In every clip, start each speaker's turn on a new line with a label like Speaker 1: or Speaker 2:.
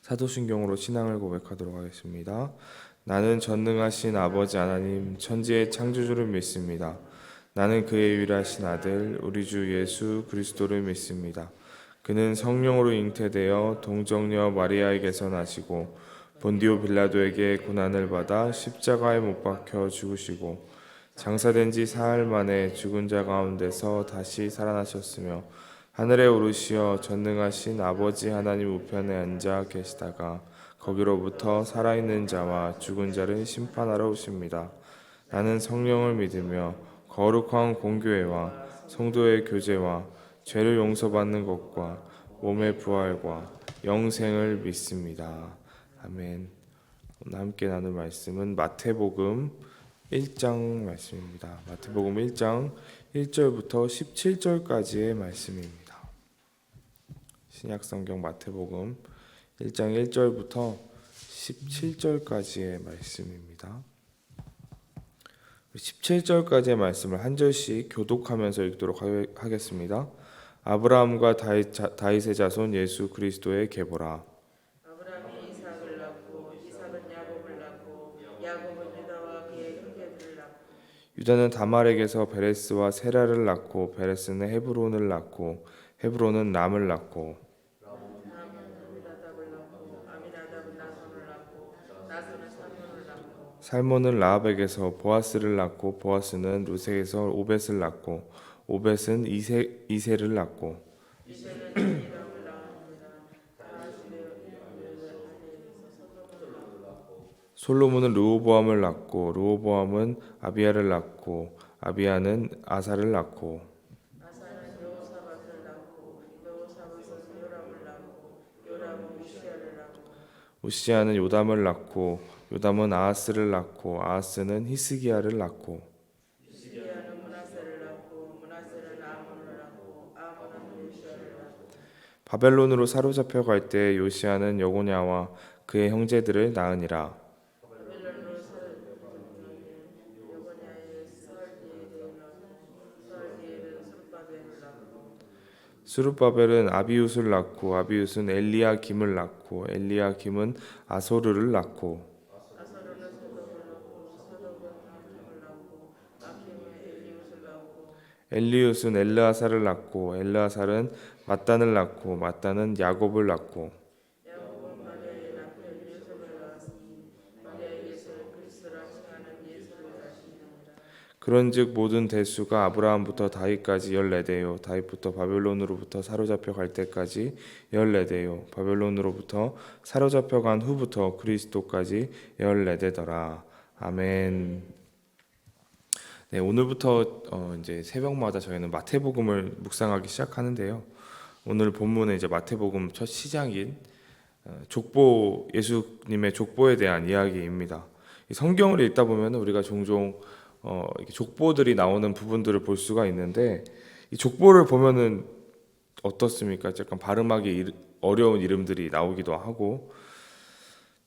Speaker 1: 사도신경으로 신앙을 고백하도록 하겠습니다. 나는 전능하신 아버지 하나님 천지의 창조주를 믿습니다. 나는 그의 유일하신 아들 우리 주 예수 그리스도를 믿습니다. 그는 성령으로 잉태되어 동정녀 마리아에게서 나시고 본디오 빌라도에게 고난을 받아 십자가에 못 박혀 죽으시고 장사된 지 사흘 만에 죽은 자 가운데서 다시 살아나셨으며 하늘에 오르시어 전능하신 아버지 하나님 우편에 앉아 계시다가 거기로부터 살아있는 자와 죽은 자를 심판하러 오십니다. 나는 성령을 믿으며 거룩한 공교회와 성도의 교제와 죄를 용서받는 것과 몸의 부활과 영생을 믿습니다. 아멘. 오늘 함께 나눌 말씀은 마태복음 1장 말씀입니다. 마태복음 1장 1절부터 17절까지의 말씀입니다. 신약성경 마태복음 1장 1절부터 17절까지의 말씀입니다. 17절까지의 말씀을 한 절씩 교독하면서 읽도록 하겠습니다. 아브라함과 다윗의 자손 예수 그리스도의 계보라.
Speaker 2: 아브라함이 이삭을 낳고 이삭은 야곱을 낳고 야곱은 유다와 그의 형제들을 낳고
Speaker 1: 유다는 다말에게서 베레스와 세라를 낳고 베레스는 헤브론을 낳고 헤브론은 람을 낳고
Speaker 2: 람은 아미나답을 낳고 아미나답은 나손을 낳고 나손은 살몬을 낳고
Speaker 1: 살몬은 라합에게서 보아스를 낳고 보아스는 루세에서 오벳을 낳고 오벳은 이세를 낳고
Speaker 2: 이세는 이람을 낳았습니다. 다윗의 아내에서 솔로몬을 낳고
Speaker 1: 솔로몬은 르호보암을 낳고 르호보암은 아비야를 낳고 아비야는 아사를 낳고
Speaker 2: 아사는 여호사밧을 낳고 여호사밧은 요람을 낳고 요람은 우시야를 낳고
Speaker 1: 우시야는 요담을 낳고 요담은 아하스를 낳고 아하스는 히스기야를 낳고
Speaker 2: 히스기야는 므낫세를 낳고 므낫세는 아몬을 낳고 아몬은 요시야를 낳고
Speaker 1: 바벨론으로 사로잡혀 갈 때 요시야는 여고냐와 그의 형제들을 낳으니라.
Speaker 2: 바벨론으로 여고냐의 스알디엘을 낳고 스알디엘은 스룹바벨을 낳고
Speaker 1: 스룹바벨은 아비웃을 낳고 아비웃은 엘리야김을 낳고 엘리야김은 아소르를 낳고
Speaker 2: 아사르는 사독을 낳고 사독은 아킴을 낳고 아킴은 엘리웃을 낳고
Speaker 1: 엘리웃은 엘르아살을 낳고 엘르아살은 mat단을 낳고 mat단은 야곱을 낳고
Speaker 2: 야곱은 마리아의 남편 요셉을 낳았으니 마리아에게서 그리스도라 칭하는 예수를 낳으시니라.
Speaker 1: 그런즉 모든 대수가 아브라함부터 다윗까지 14대요 다윗부터 바벨론으로부터 사로잡혀 갈 때까지 14대요 바벨론으로부터 사로잡혀 간 후부터 그리스도까지 14대더라. 아멘. 네, 오늘부터 이제 새벽마다 저희는 마태복음을 묵상하기 시작하는데요. 오늘 본문은 이제 마태복음 첫 시작인 족보 예수님의 족보에 대한 이야기입니다. 이 성경을 읽다 보면 우리가 종종 이렇게 족보들이 나오는 부분들을 볼 수가 있는데 이 족보를 보면은 어떻습니까? 약간 발음하기 어려운 이름들이 나오기도 하고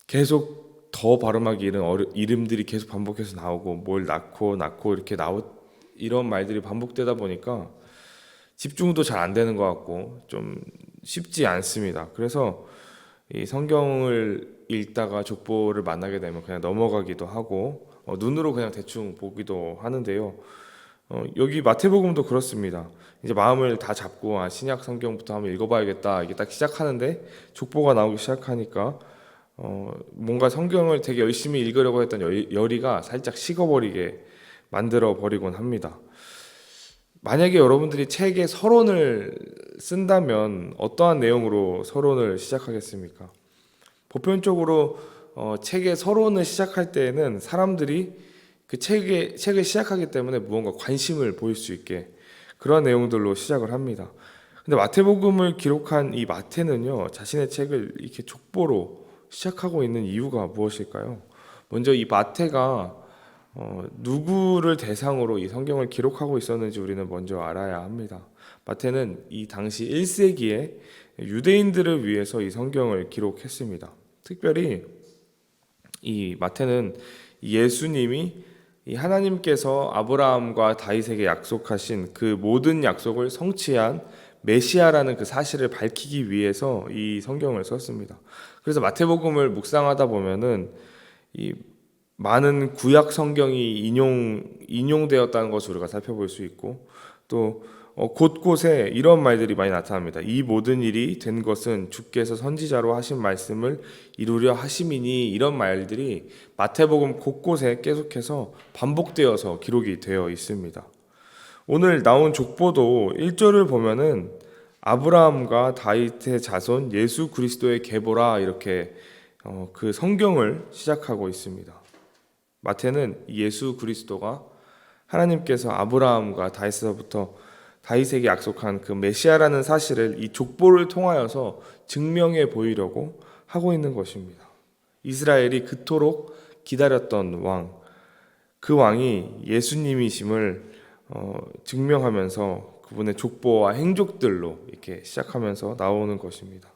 Speaker 1: 계속 더 발음하기 이름들이 계속 반복해서 나오고 뭘 낳고 이렇게 이런 말들이 반복되다 보니까 집중도 잘 안 되는 것 같고 좀 쉽지 않습니다. 그래서 이 성경을 읽다가 족보를 만나게 되면 그냥 넘어가기도 하고 눈으로 그냥 대충 보기도 하는데요. 여기 마태복음도 그렇습니다. 이제 마음을 다 잡고 신약 성경부터 한번 읽어봐야겠다 이게 딱 시작하는데 족보가 나오기 시작하니까 뭔가 성경을 되게 열심히 읽으려고 했던 열의가 살짝 식어버리게 만들어 버리곤 합니다. 만약에 여러분들이 책에 서론을 쓴다면 어떠한 내용으로 서론을 시작하겠습니까? 보편적으로 책의 서론을 시작할 때에는 사람들이 그 책을 시작하기 때문에 무언가 관심을 보일 수 있게 그런 내용들로 시작을 합니다. 근데 마태복음을 기록한 이 마태는요, 자신의 책을 이렇게 족보로 시작하고 있는 이유가 무엇일까요? 먼저 이 마태가 누구를 대상으로 이 성경을 기록하고 있었는지 우리는 먼저 알아야 합니다. 마태는 이 당시 1세기에 유대인들을 위해서 이 성경을 기록했습니다. 특별히 이 마태는 예수님이 이 하나님께서 아브라함과 다윗에게 약속하신 그 모든 약속을 성취한 메시아라는 그 사실을 밝히기 위해서 이 성경을 썼습니다. 그래서 마태복음을 묵상하다 보면은 이 많은 구약 성경이 인용되었다는 것을 우리가 살펴볼 수 있고, 또 곳곳에 이런 말들이 많이 나타납니다. 이 모든 일이 된 것은 주께서 선지자로 하신 말씀을 이루려 하심이니, 이런 말들이 마태복음 곳곳에 계속해서 반복되어서 기록이 되어 있습니다. 오늘 나온 족보도 1절을 보면은 아브라함과 다윗의 자손 예수 그리스도의 계보라, 이렇게 그 성경을 시작하고 있습니다. 마태는 예수 그리스도가 하나님께서 아브라함과 다윗에게 약속한 그 메시아라는 사실을 이 족보를 통하여서 증명해 보이려고 하고 있는 것입니다. 이스라엘이 그토록 기다렸던 왕, 그 왕이 예수님이심을 증명하면서 그분의 족보와 행적들로 이렇게 시작하면서 나오는 것입니다.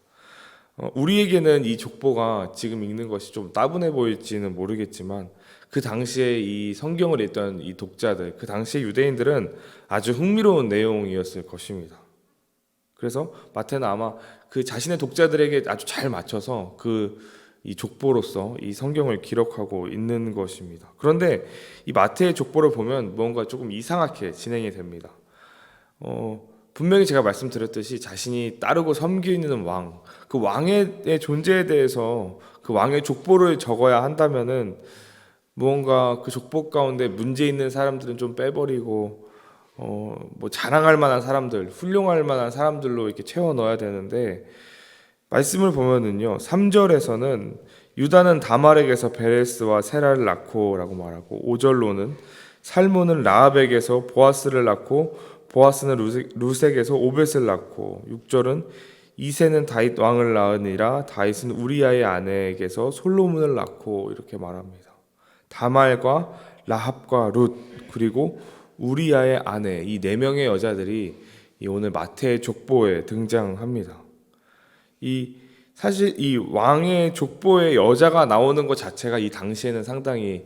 Speaker 1: 우리에게는 이 족보가 지금 읽는 것이 좀 따분해 보일지는 모르겠지만, 그 당시에 이 성경을 읽던 이 독자들, 그 당시의 유대인들은 아주 흥미로운 내용이었을 것입니다. 그래서 마태는 아마 그 자신의 독자들에게 아주 잘 맞춰서 이 족보로서 이 성경을 기록하고 있는 것입니다. 그런데 이 마태의 족보를 보면 뭔가 조금 이상하게 진행이 됩니다. 분명히 제가 말씀드렸듯이 자신이 따르고 섬기는 왕, 그 왕의 존재에 대해서 그 왕의 족보를 적어야 한다면은 무언가 그 족보 가운데 문제 있는 사람들은 좀 빼버리고 뭐 자랑할 만한 사람들, 훌륭할 만한 사람들로 이렇게 채워 넣어야 되는데, 말씀을 보면은요, 3절에서는 유다는 다말에게서 베레스와 세라를 낳고라고 말하고, 5절로는 살몬은 라합에게서 보아스를 낳고, 보아스는 루색에서 오벳을 낳고, 6절은 이새는 다윗 왕을 낳으니라, 다윗은 우리아의 아내에게서 솔로몬을 낳고, 이렇게 말합니다. 다말과 라합과 룻, 그리고 우리아의 아내, 이 네 명의 여자들이 오늘 마태의 족보에 등장합니다. 사실 이 왕의 족보에 여자가 나오는 것 자체가 이 당시에는 상당히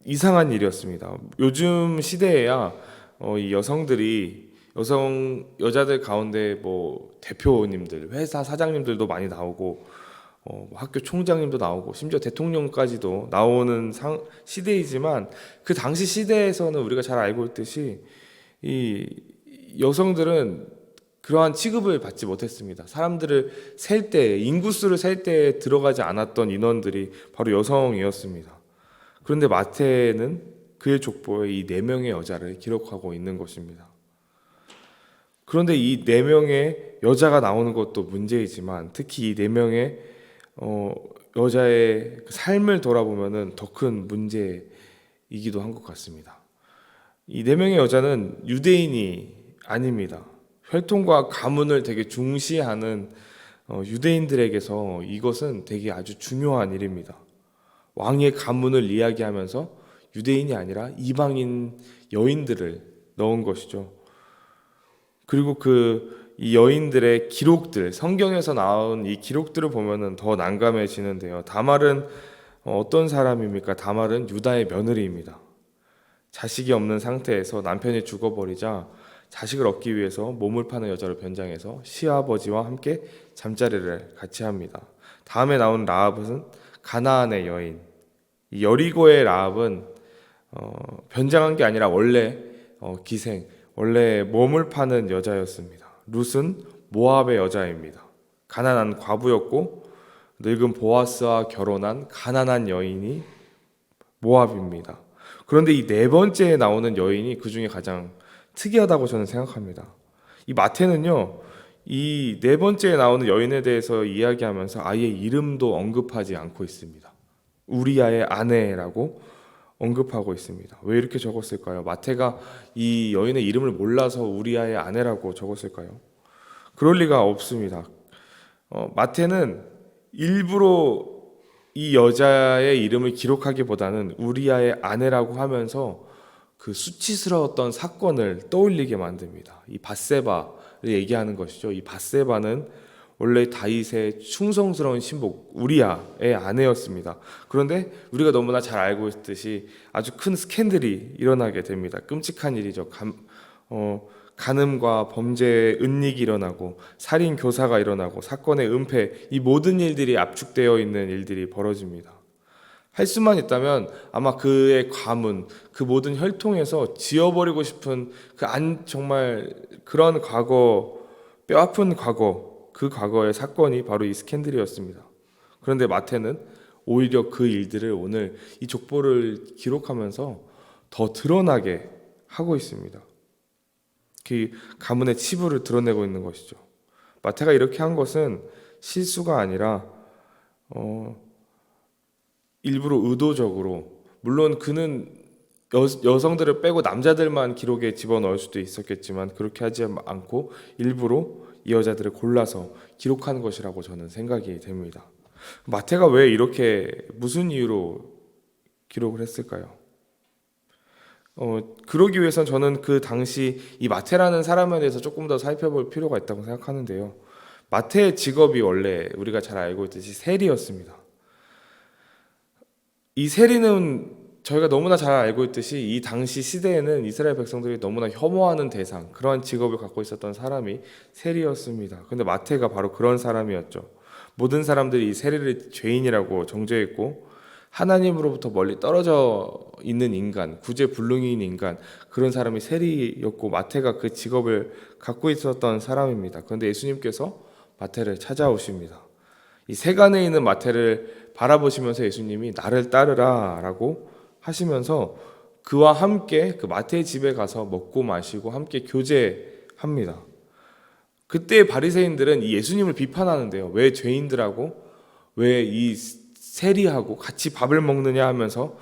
Speaker 1: 이상한 일이었습니다. 요즘 시대에야 이 여자들 가운데 뭐 대표님들, 회사 사장님들도 많이 나오고, 학교 총장님도 나오고, 심지어 대통령까지도 나오는 시대이지만, 그 당시 시대에서는 우리가 잘 알고 있듯이 이 여성들은 그러한 취급을 받지 못했습니다. 사람들을 셀 때, 인구수를 셀 때 들어가지 않았던 인원들이 바로 여성이었습니다. 그런데 마태는 그의 족보에 이 네 명의 여자를 기록하고 있는 것입니다. 그런데 이 네 명의 여자가 나오는 것도 문제이지만, 특히 이 네 명의 여자의 삶을 돌아보면은 더 큰 문제이기도 한 것 같습니다. 이 네 명의 여자는 유대인이 아닙니다. 혈통과 가문을 되게 중시하는 유대인들에게서 이것은 되게 아주 중요한 일입니다. 왕의 가문을 이야기하면서 유대인이 아니라 이방인 여인들을 넣은 것이죠. 그리고 이 여인들의 기록들, 성경에서 나온 이 기록들을 보면은 더 난감해지는데요. 다말은 어떤 사람입니까? 다말은 유다의 며느리입니다. 자식이 없는 상태에서 남편이 죽어버리자 자식을 얻기 위해서 몸을 파는 여자로 변장해서 시아버지와 함께 잠자리를 같이 합니다. 다음에 나온 라합은 가나안의 여인. 이 여리고의 라합은 변장한 게 아니라 원래 원래 몸을 파는 여자였습니다. 룻은 모압의 여자입니다. 가난한 과부였고, 늙은 보아스와 결혼한 가난한 여인이 모압입니다. 그런데 이 네 번째에 나오는 여인이 그 중에 가장 특이하다고 저는 생각합니다. 이 마태는요, 이 네 번째에 나오는 여인에 대해서 이야기하면서 아예 이름도 언급하지 않고 있습니다. 우리아의 아내라고 언급하고 있습니다. 왜 이렇게 적었을까요? 마태가 이 여인의 이름을 몰라서 우리아의 아내라고 적었을까요? 그럴 리가 없습니다. 마태는 일부러 이 여자의 이름을 기록하기보다는 우리아의 아내라고 하면서 그 수치스러웠던 사건을 떠올리게 만듭니다. 이 밧세바를 얘기하는 것이죠. 이 밧세바는 원래 다윗의 충성스러운 신복 우리아의 아내였습니다. 그런데 우리가 너무나 잘 알고 있듯이 아주 큰 스캔들이 일어나게 됩니다. 끔찍한 일이죠. 간음과 범죄의 은닉이 일어나고 살인 교사가 일어나고 사건의 은폐, 이 모든 일들이 압축되어 있는 일들이 벌어집니다. 할 수만 있다면 아마 그의 가문, 그 모든 혈통에서 지워버리고 싶은 정말 그런 과거, 뼈아픈 과거, 그 과거의 사건이 바로 이 스캔들이었습니다. 그런데 마태는 오히려 그 일들을 오늘 이 족보를 기록하면서 더 드러나게 하고 있습니다. 그 가문의 치부를 드러내고 있는 것이죠. 마태가 이렇게 한 것은 실수가 아니라 일부러 의도적으로, 물론 그는 여성들을 빼고 남자들만 기록에 집어넣을 수도 있었겠지만 그렇게 하지 않고 일부러 이 여자들을 골라서 기록한 것이라고 저는 생각이 됩니다. 마태가 왜 이렇게 무슨 이유로 기록을 했을까요? 그러기 위해선 저는 그 당시 이 마태라는 사람에 대해서 조금 더 살펴볼 필요가 있다고 생각하는데요. 마태의 직업이 원래 우리가 잘 알고 있듯이 세리였습니다. 이 세리는 저희가 너무나 잘 알고 있듯이 이 당시 시대에는 이스라엘 백성들이 너무나 혐오하는 대상, 그러한 직업을 갖고 있었던 사람이 세리였습니다. 근데 마태가 바로 그런 사람이었죠. 모든 사람들이 이 세리를 죄인이라고 정죄했고 하나님으로부터 멀리 떨어져 있는 인간, 구제불능인 인간, 그런 사람이 세리였고 마태가 그 직업을 갖고 있었던 사람입니다. 그런데 예수님께서 마태를 찾아오십니다. 이 세간에 있는 마태를 바라보시면서 예수님이 나를 따르라 라고 하시면서 그와 함께 그 마태의 집에 가서 먹고 마시고 함께 교제합니다. 그때 바리새인들은 이 예수님을 비판하는데요. 왜 죄인들하고 왜 이 세리하고 같이 밥을 먹느냐 하면서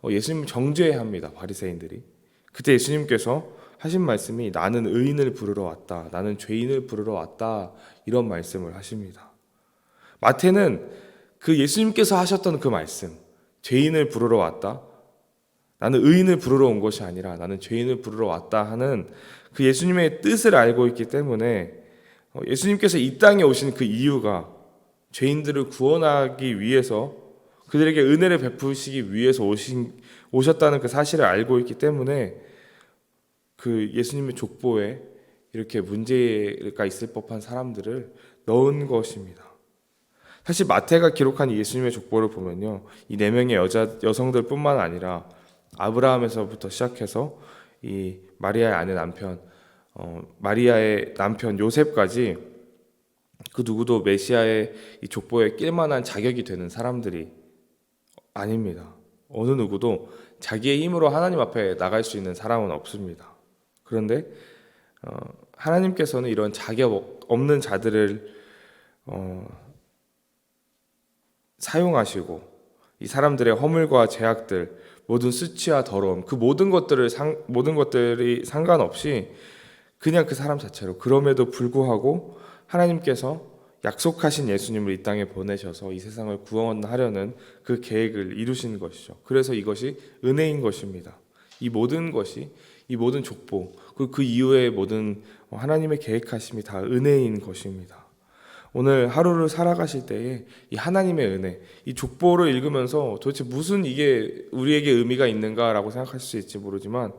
Speaker 1: 예수님을 정죄합니다. 바리새인들이. 그때 예수님께서 하신 말씀이 나는 의인을 부르러 왔다. 나는 죄인을 부르러 왔다. 이런 말씀을 하십니다. 마태는 그 예수님께서 하셨던 그 말씀, 죄인을 부르러 왔다. 나는 의인을 부르러 온 것이 아니라 나는 죄인을 부르러 왔다 하는 그 예수님의 뜻을 알고 있기 때문에 예수님께서 이 땅에 오신 그 이유가 죄인들을 구원하기 위해서, 그들에게 은혜를 베푸시기 위해서 오셨다는 그 사실을 알고 있기 때문에 그 예수님의 족보에 이렇게 문제가 있을 법한 사람들을 넣은 것입니다. 사실 마태가 기록한 예수님의 족보를 보면요, 이 4명의 여성들뿐만 아니라 아브라함에서부터 시작해서 이 마리아의 아내 남편, 마리아의 남편 요셉까지 그 누구도 메시아의 이 족보에 낄만한 자격이 되는 사람들이 아닙니다. 어느 누구도 자기의 힘으로 하나님 앞에 나갈 수 있는 사람은 없습니다. 그런데 하나님께서는 이런 자격 없는 자들을 사용하시고 이 사람들의 허물과 죄악들, 모든 수치와 더러움, 그 모든 것들이 상관없이 그냥 그 사람 자체로, 그럼에도 불구하고 하나님께서 약속하신 예수님을 이 땅에 보내셔서 이 세상을 구원하려는 그 계획을 이루신 것이죠. 그래서 이것이 은혜인 것입니다. 이 모든 것이, 이 모든 족보, 그 이후의 모든 하나님의 계획하심이 다 은혜인 것입니다. 오늘 하루를 살아가실 때에 이 하나님의 은혜, 이 족보를 읽으면서 도대체 무슨 이게 우리에게 의미가 있는가라고 생각할 수 있을지 모르지만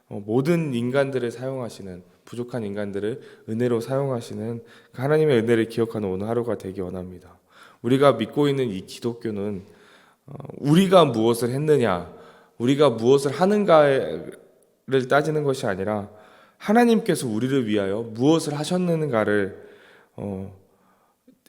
Speaker 1: 모든 인간들을 사용하시는, 부족한 인간들을 은혜로 사용하시는 그 하나님의 은혜를 기억하는 오늘 하루가 되기 원합니다. 우리가 믿고 있는 이 기독교는 우리가 무엇을 했느냐, 우리가 무엇을 하는가를 따지는 것이 아니라 하나님께서 우리를 위하여 무엇을 하셨는가를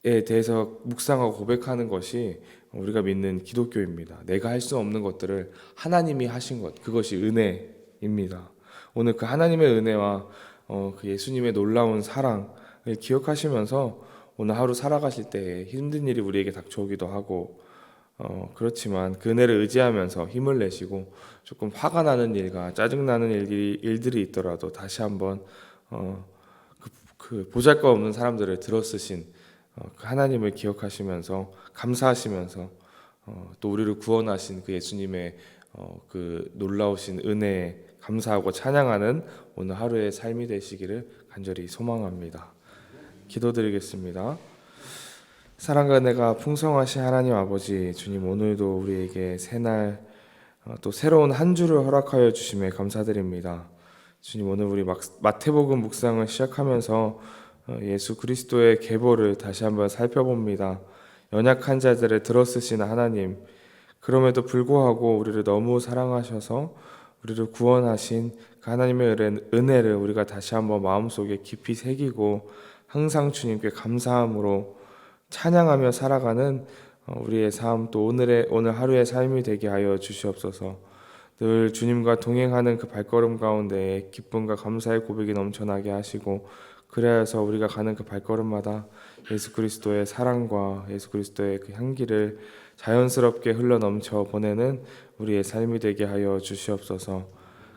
Speaker 1: 에 대해서 묵상하고 고백하는 것이 우리가 믿는 기독교입니다. 내가 할 수 없는 것들을 하나님이 하신 것, 그것이 은혜입니다. 오늘 그 하나님의 은혜와 그 예수님의 놀라운 사랑을 기억하시면서 오늘 하루 살아가실 때에 힘든 일이 우리에게 닥쳐오기도 하고 그렇지만 그 은혜를 의지하면서 힘을 내시고 조금 화가 나는 일과 짜증나는 일들이 있더라도 다시 한번 그 보잘것없는 사람들을 들어쓰신 그 하나님을 기억하시면서 감사하시면서 또 우리를 구원하신 그 예수님의 그 놀라우신 은혜에 감사하고 찬양하는 오늘 하루의 삶이 되시기를 간절히 소망합니다. 기도드리겠습니다. 사랑과 은혜가 풍성하신 하나님 아버지, 주님 오늘도 우리에게 새날 또 새로운 한 주를 허락하여 주심에 감사드립니다. 주님, 오늘 우리 마태복음 묵상을 시작하면서 예수 그리스도의 계보를 다시 한번 살펴봅니다. 연약한 자들을 들어쓰시는 하나님, 그럼에도 불구하고 우리를 너무 사랑하셔서 우리를 구원하신 그 하나님의 은혜를 우리가 다시 한번 마음속에 깊이 새기고 항상 주님께 감사함으로 찬양하며 살아가는 우리의 삶, 또 오늘 하루의 삶이 되게 하여 주시옵소서. 늘 주님과 동행하는 그 발걸음 가운데 기쁨과 감사의 고백이 넘쳐나게 하시고, 그래서 우리가 가는 그 발걸음마다 예수 그리스도의 사랑과 예수 그리스도의 그 향기를 자연스럽게 흘러 넘쳐 보내는 우리의 삶이 되게 하여 주시옵소서.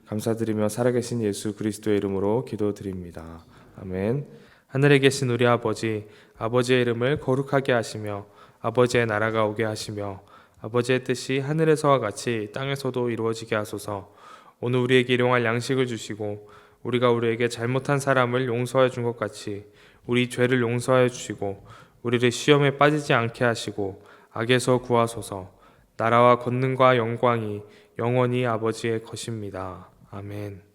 Speaker 1: 감사드리며 살아계신 예수 그리스도의 이름으로 기도드립니다. 아멘.
Speaker 3: 하늘에 계신 우리 아버지, 아버지의 이름을 거룩하게 하시며 아버지의 나라가 오게 하시며 아버지의 뜻이 하늘에서와 같이 땅에서도 이루어지게 하소서. 오늘 우리에게 일용할 양식을 주시고 우리가 우리에게 잘못한 사람을 용서하여 준 것 같이 우리 죄를 용서하여 주시고 우리를 시험에 빠지지 않게 하시고 악에서 구하소서. 나라와 권능과 영광이 영원히 아버지의 것입니다. 아멘.